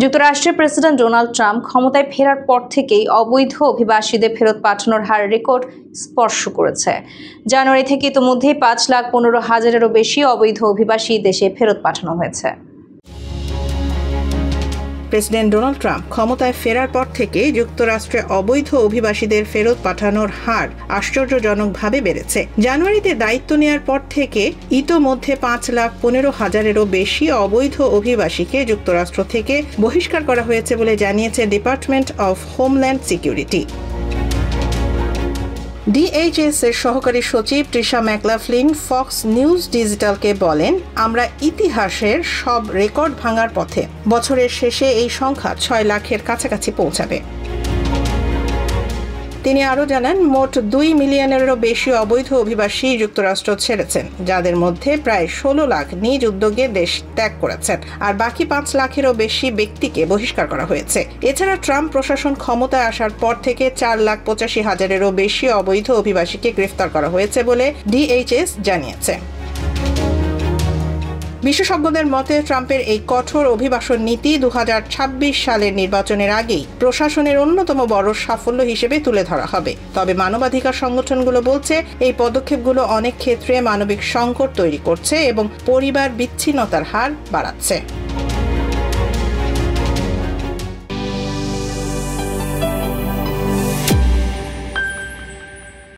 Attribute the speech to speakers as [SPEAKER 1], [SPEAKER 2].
[SPEAKER 1] যুক্তরাষ্ট্রের president Donald Trump ক্ষমতায় ফেরার পর থেকেই অবৈধ অভিবাসীদের ফেরত পাঠানোর হার রেকর্ড স্পর্শ করেছে। জানুয়ারি থেকে ইতিমধ্যেই 5,15,000-এরও বেশি অবৈধ অভিবাসী দেশে ফেরত পাঠানো হয়েছে।
[SPEAKER 2] প্রেসিডেন্ট ডোনাল্ড ট্রাম্প ক্ষমতায় ফেরার পর থেকে যুক্তরাষ্ট্রে অবৈধ অভিবাসীদের ফেরত পাঠানোর হার আশ্চর্যজনকভাবে বেড়েছে। জানুয়ারিতে দায়িত্ব নেওয়ার পর থেকে ইতোমধ্যে 5,15,000-এরও বেশি অবৈধ অভিবাসীকে যুক্তরাষ্ট্র থেকে বহিষ্কার করা হয়েছে বলে জানিয়েছে department of homeland security. DHS এর সহকারী সচিব ট্রিশা ম্যাকলাফলিন ফক্স নিউজ ডিজিটালকে বলেন, আমরা ইতিহাসের সব রেকর্ড ভাঙার পথে। বছরের শেষে এই সংখ্যা 6 লাখের কাছাকাছি পৌঁছাবে। তিনি আরও জানান, মোট 2 মিলিয়নেরও বেশি অবৈধ অভিবাসী যুক্তরাষ্ট্র ছেড়েছেন, যাদের মধ্যে প্রায় 16 লাখ নিজ উদ্যোগে দেশ ত্যাগ করেছেন, আর বাকি 5 লাখেরও বেশি ব্যক্তিকে বহিষ্কার করা হয়েছে। এছাড়া ট্রাম্প প্রশাসন ক্ষমতায় আসার পর থেকে 4,85,000-এরও বেশি অবৈধ অভিবাসীকে গ্রেফতার করা হয়েছে বলে DHS জানিয়েছে। বিশেষজ্ঞদের মতে ট্রাম্পের এই কঠোর অভিবাসন নীতি 2026 সালের নির্বাচনের আগেই প্রশাসনের অন্যতম বড় সাফল্য হিসেবে তুলে ধরা হবে। তবে মানবাধিকার সংগঠনগুলো বলছে, এই পদক্ষেপগুলো অনেক ক্ষেত্রে মানবিক সংকট তৈরি করছে এবং পরিবার বিচ্ছিন্নতার হার বাড়াচ্ছে।